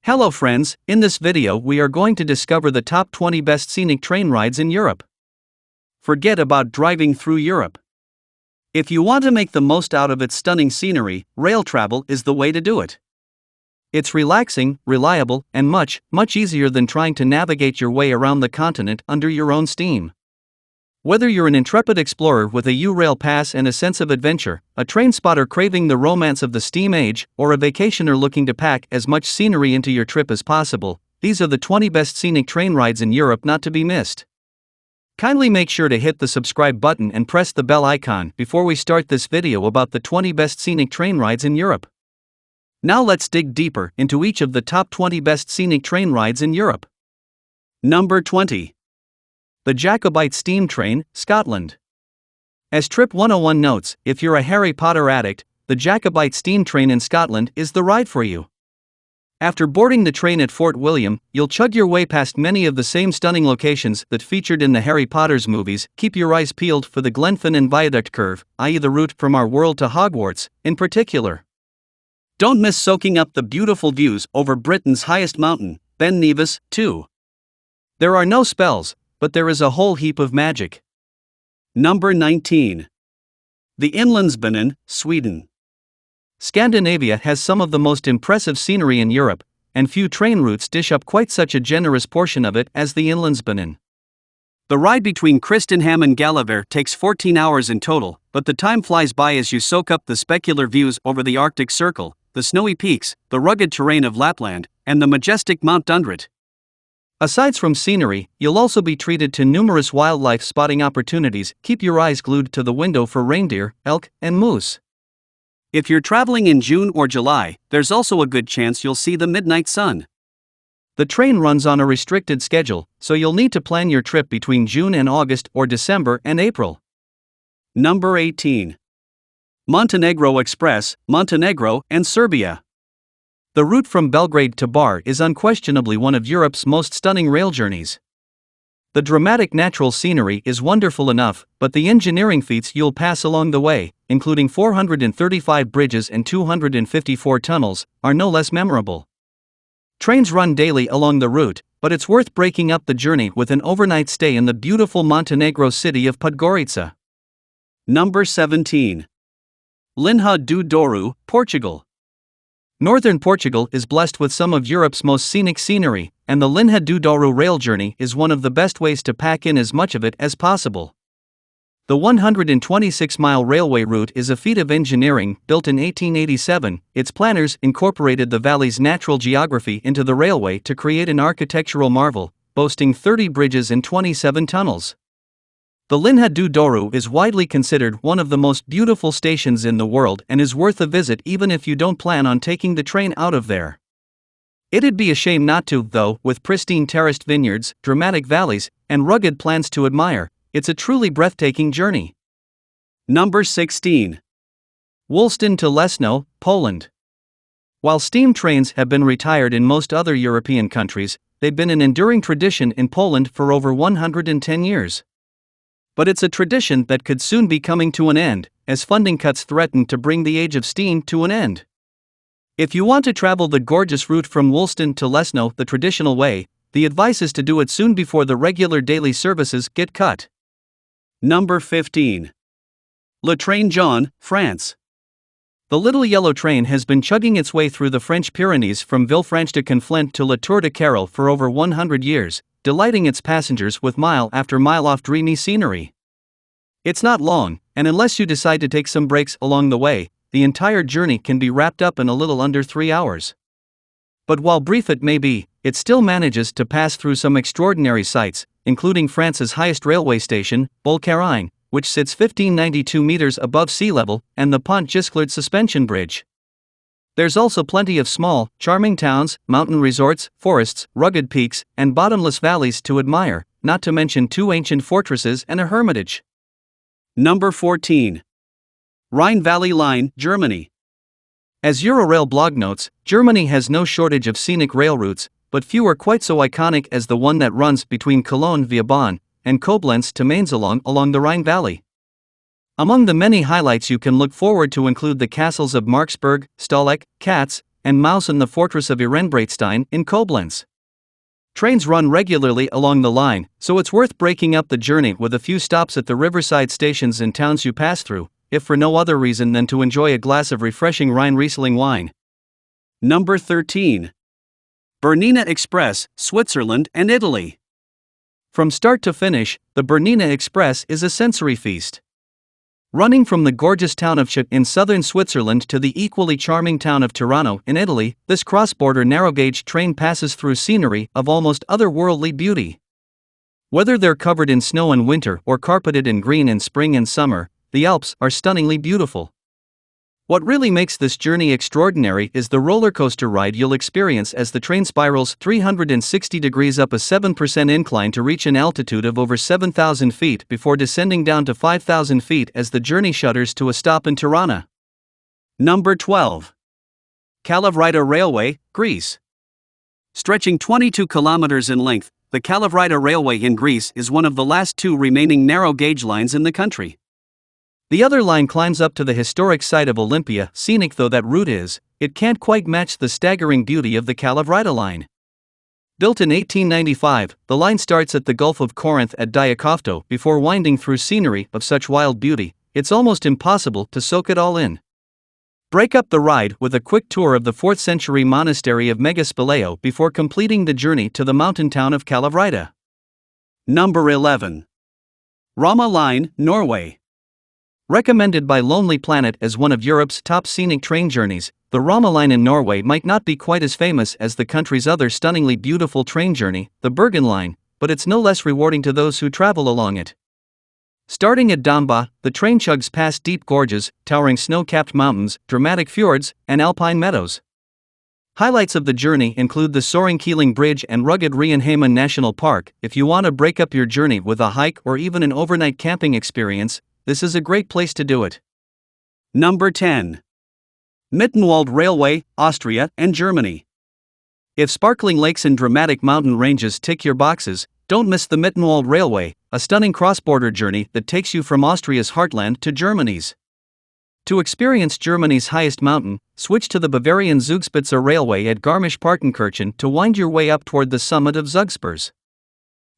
Hello friends, in this video we are going to discover the top 20 best scenic train rides in Europe. Forget about driving through Europe. If you want to make the most out of its stunning scenery, rail travel is the way to do it. It's relaxing, reliable, and much easier than trying to navigate your way around the continent under your own steam. Whether you're an intrepid explorer with a U-Rail pass and a sense of adventure, a train spotter craving the romance of the steam age, or a vacationer looking to pack as much scenery into your trip as possible, these are the 20 best scenic train rides in Europe not to be missed. Kindly make sure to hit the subscribe button and press the bell icon before we start this video about the 20 best scenic train rides in Europe. Now let's dig deeper into each of the top 20 best scenic train rides in Europe. Number 20. The Jacobite Steam Train, Scotland. As Trip 101 notes, if you're a Harry Potter addict, the Jacobite Steam Train in Scotland is the ride for you. After boarding the train at Fort William, you'll chug your way past many of the same stunning locations that featured in the Harry Potter's movies. Keep your eyes peeled for the Glenfinnan Viaduct Curve, i.e. the route from our world to Hogwarts, in particular. Don't miss soaking up the beautiful views over Britain's highest mountain, Ben Nevis, too. There are no spells, but there is a whole heap of magic. Number 19. The Inlands Bergen, Sweden. Scandinavia has some of the most impressive scenery in Europe, and few train routes dish up quite such a generous portion of it as the Inlands Bergen. The ride between Kristinehamn and Glacier takes 14 hours in total, but the time flies by as you soak up the specular views over the Arctic Circle, the snowy peaks, the rugged terrain of Lapland, and the majestic Mount Dundret. Aside from scenery, you'll also be treated to numerous wildlife spotting opportunities. Keep your eyes glued to the window for reindeer, elk, and moose. If you're traveling in June or July, there's also a good chance you'll see the midnight sun. The train runs on a restricted schedule, so you'll need to plan your trip between June and August or December and April. Number 18. Montenegro Express, Montenegro and Serbia. The route from Belgrade to Bar is unquestionably one of Europe's most stunning rail journeys. The dramatic natural scenery is wonderful enough, but the engineering feats you'll pass along the way, including 435 bridges and 254 tunnels, are no less memorable. Trains run daily along the route, but it's worth breaking up the journey with an overnight stay in the beautiful Montenegro city of Podgorica. Number 17. Linha Doru, Portugal. Northern Portugal is blessed with some of Europe's most scenic scenery, and the Linha Doru rail journey is one of the best ways to pack in as much of it as possible. The 126-mile railway route is a feat of engineering. Built in 1887, its planners incorporated the valley's natural geography into the railway to create an architectural marvel, boasting 30 bridges and 27 tunnels. The Linha Doru is widely considered one of the most beautiful stations in the world and is worth a visit even if you don't plan on taking the train out of there. It'd be a shame not to, though. With pristine terraced vineyards, dramatic valleys, and rugged plans to admire, it's a truly breathtaking journey. Number 16. Wolston to Lesno, Poland. While steam trains have been retired in most other European countries, they've been an enduring tradition in Poland for over 110 years. But it's a tradition that could soon be coming to an end, as funding cuts threaten to bring the age of steam to an end. If you want to travel the gorgeous route from Wolston to Lesno the traditional way, the advice is to do it soon before the regular daily services get cut. Number 15. Le Train Jaune, France. The little yellow train has been chugging its way through the French Pyrenees from Villefranche-de-Conflent to La Tour-de-Carol for over 100 years, delighting its passengers with mile after mile of dreamy scenery. It's not long, and unless you decide to take some breaks along the way, the entire journey can be wrapped up in a little under 3 hours. But while brief it may be, it still manages to pass through some extraordinary sights, including France's highest railway station, Beaucaire, which sits 1,592 meters above sea level, and the Pont Gisclard suspension bridge. There's also plenty of small, charming towns, mountain resorts, forests, rugged peaks, and bottomless valleys to admire, not to mention 2 ancient fortresses and a hermitage. Number 14. Rhine Valley Line, Germany. As Eurorail blog notes, Germany has no shortage of scenic rail routes, but few are quite so iconic as the one that runs between Cologne via Bonn and Koblenz to Mainz along the Rhine Valley. Among the many highlights you can look forward to include the castles of Marksburg, Stolleck, Katz, and Mausen, the fortress of Ehrenbreitstein in Koblenz. Trains run regularly along the line, so it's worth breaking up the journey with a few stops at the riverside stations and towns you pass through, if for no other reason than to enjoy a glass of refreshing Rhine Riesling wine. Number 13. Bernina Express, Switzerland and Italy. From start to finish, the Bernina Express is a sensory feast. Running from the gorgeous town of Chat in southern Switzerland to the equally charming town of Trino in Italy, this cross-border narrow-gauge train passes through scenery of almost otherworldly beauty. Whether they're covered in snow in winter or carpeted in green in spring and summer, the Alps are stunningly beautiful. What really makes this journey extraordinary is the roller coaster ride you'll experience as the train spirals 360 degrees up a 7% incline to reach an altitude of over 7,000 feet before descending down to 5,000 feet as the journey shudders to a stop in Tirana. Number 12. Caliv Railway, Greece. Stretching 22 kilometers in length, the Caliv Railway in Greece is one of the last two remaining narrow-gauge lines in the country. The other line climbs up to the historic site of Olympia. Scenic though that route is, it can't quite match the staggering beauty of the Caliv line. Built in 1895, the line starts at the Gulf of Corinth at Diakofto before winding through scenery of such wild beauty, it's almost impossible to soak it all in. Break up the ride with a quick tour of the 4th century monastery of Megaspileo before completing the journey to the mountain town of Caliv. Number 11. Ramline, Norway. Recommended by Lonely Planet as one of Europe's top scenic train journeys, the Ramline in Norway might not be quite as famous as the country's other stunningly beautiful train journey, the Bergen line, but it's no less rewarding to those who travel along it. Starting at Damba, the train chugs past deep gorges, towering snow-capped mountains, dramatic fjords, and alpine meadows. Highlights of the journey include the soaring Keeling Bridge and rugged Reinheimen National Park. If you want to break up your journey with a hike or even an overnight camping experience, this is a great place to do it. Number 10. Mittenwald Railway, Austria and Germany. If sparkling lakes and dramatic mountain ranges tick your boxes, don't miss the Mittenwald Railway, a stunning cross-border journey that takes you from Austria's heartland to Germany's. To experience Germany's highest mountain, switch to the Bavarian Zugspitze Railway at Garmisch-Partenkirchen to wind your way up toward the summit of Zugspurs.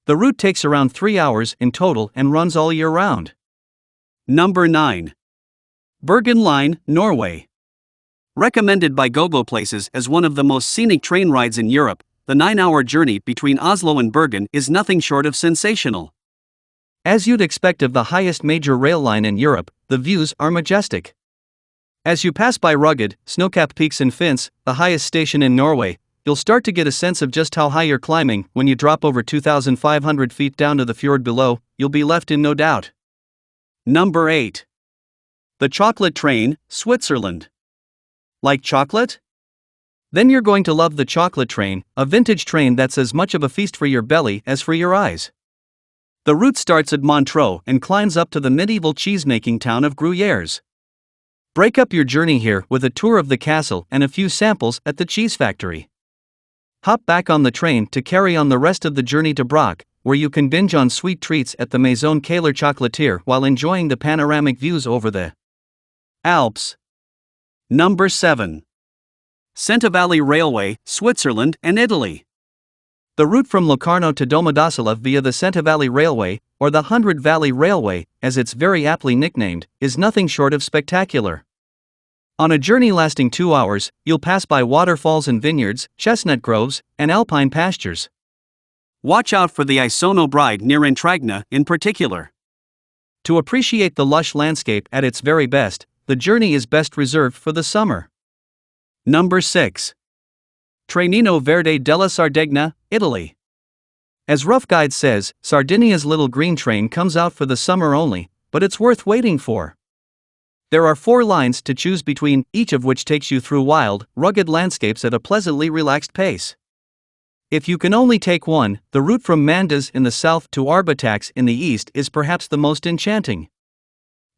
The route takes around 3 hours in total and runs all year round. Number 9. Bergen Line, Norway. Recommended by GoGo Places as one of the most scenic train rides in Europe, the 9-hour journey between Oslo and Bergen is nothing short of sensational. As you'd expect of the highest major rail line in Europe, the views are majestic. As you pass by rugged, snow-capped peaks in Finns, the highest station in Norway, you'll start to get a sense of just how high you're climbing. When you drop over 2,500 feet down to the fjord below, you'll be left in no doubt. Number 8. The Chocolate Train, Switzerland. Like chocolate? Then you're going to love the Chocolate Train, a vintage train that's as much of a feast for your belly as for your eyes. The route starts at Montreux and climbs up to the medieval cheesemaking town of Gruyères. Break up your journey here with a tour of the castle and a few samples at the cheese factory. Hop back on the train to carry on the rest of the journey to Brock, where you can binge on sweet treats at the Maison Keller Chocolatier while enjoying the panoramic views over the Alps. Number 7. Centro Railway, Switzerland and Italy. The route from Locarno to Domodossola via the Centro Railway, or the 100 Valley Railway, as it's very aptly nicknamed, is nothing short of spectacular. On a journey lasting 2 hours, you'll pass by waterfalls and vineyards, chestnut groves, and alpine pastures. Watch out for the Isono Bride near Entragna in particular. To appreciate the lush landscape at its very best, the journey is best reserved for the summer. Number 6. Trino Verde della Sardegna, Italy. As Rough Guide says, Sardinia's little green train comes out for the summer only, but it's worth waiting for. There are 4 lines to choose between, each of which takes you through wild, rugged landscapes at a pleasantly relaxed pace. If you can only take one, the route from Mandas in the south to Arbatax in the east is perhaps the most enchanting.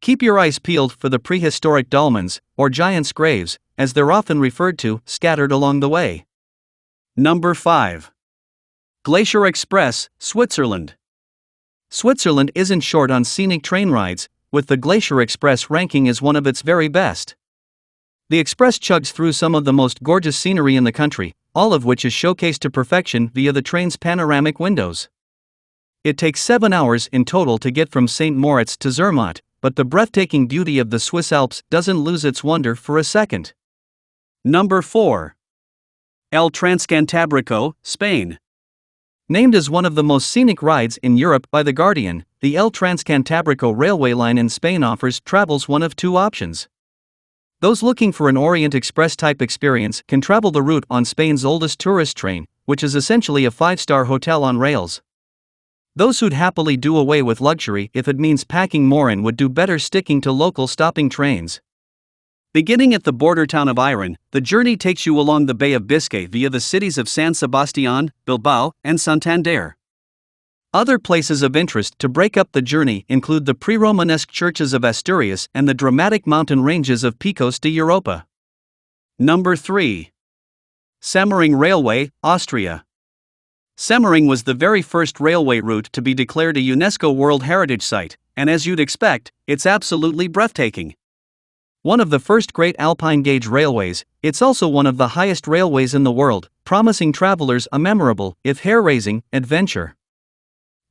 Keep your eyes peeled for the prehistoric dolmens, or giant's graves, as they're often referred to, scattered along the way. Number 5. Glacier Express, Switzerland. Switzerland isn't short on scenic train rides, with the Glacier Express ranking as one of its very best. The express chugs through some of the most gorgeous scenery in the country, all of which is showcased to perfection via the train's panoramic windows. It takes 7 hours in total to get from St. Moritz to Zermatt, but the breathtaking beauty of the Swiss Alps doesn't lose its wonder for a second. Number 4. El Transcantabrico, Spain. Named as one of the most scenic rides in Europe by The Guardian, the El Transcantabrico railway line in Spain offers travels one of two options. Those looking for an Orient Express type experience can travel the route on Spain's oldest tourist train, which is essentially a 5-star hotel on rails. Those who'd happily do away with luxury if it means packing more in would do better sticking to local stopping trains. Beginning at the border town of Irun, the journey takes you along the Bay of Biscay via the cities of San Sebastián, Bilbao, and Santander. Other places of interest to break up the journey include the pre-Romanesque churches of Asturias and the dramatic mountain ranges of Picos de Europa. Number 3. Semmering Railway, Austria. Semmering was the very first railway route to be declared a UNESCO World Heritage Site, and as you'd expect, it's absolutely breathtaking. One of the first great alpine gauge railways, it's also one of the highest railways in the world, promising travelers a memorable, if hair-raising, adventure.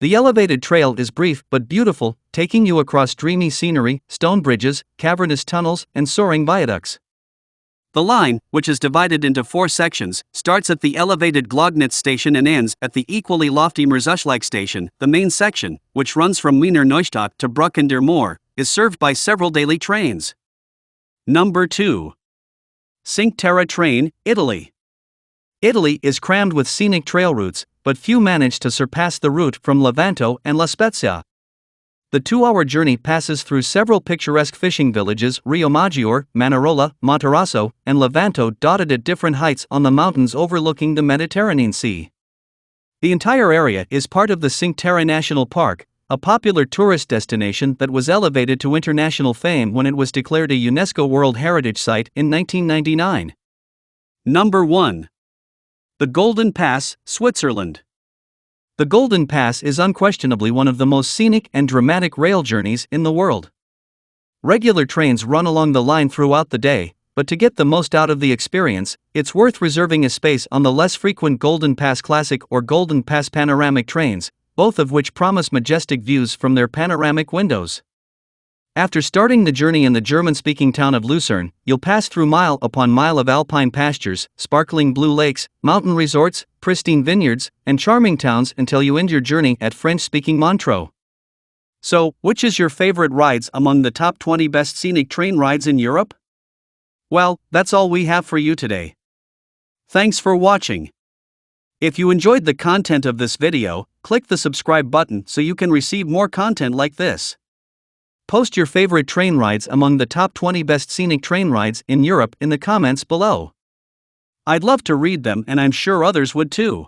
The elevated trail is brief but beautiful, taking you across dreamy scenery, stone bridges, cavernous tunnels, and soaring viaducts. The line, which is divided into 4 sections, starts at the elevated Glognitz station and ends at the equally lofty Meerzuschlag station. The main section, which runs from Wiener Neustadt to Bruck an der Moor, is served by several daily trains. Number 2. Cinque Terre train, Italy. Italy is crammed with scenic trail routes, but few manage to surpass the route from Levanto and La Spezia. The 2-hour journey passes through several picturesque fishing villages: Riomaggiore, Manarola, Monterosso, and Levanto, dotted at different heights on the mountains overlooking the Mediterranean Sea. The entire area is part of the Cinque Terre National Park, a popular tourist destination that was elevated to international fame when it was declared a UNESCO World Heritage Site in 1999. Number 1. The Golden Pass, Switzerland. The Golden Pass is unquestionably one of the most scenic and dramatic rail journeys in the world. Regular trains run along the line throughout the day, but to get the most out of the experience, it's worth reserving a space on the less frequent Golden Pass Classic or Golden Pass Panoramic trains, both of which promise majestic views from their panoramic windows. After starting the journey in the German-speaking town of Lucerne, you'll pass through mile upon mile of alpine pastures, sparkling blue lakes, mountain resorts, pristine vineyards, and charming towns until you end your journey at French-speaking Montreux. So, which is your favorite rides among the top 20 best scenic train rides in Europe? Well, that's all we have for you today. Thanks for watching. If you enjoyed the content of this video, click the subscribe button so you can receive more content like this. Post your favorite train rides among the top 20 best scenic train rides in Europe in the comments below. I'd love to read them, and I'm sure others would too.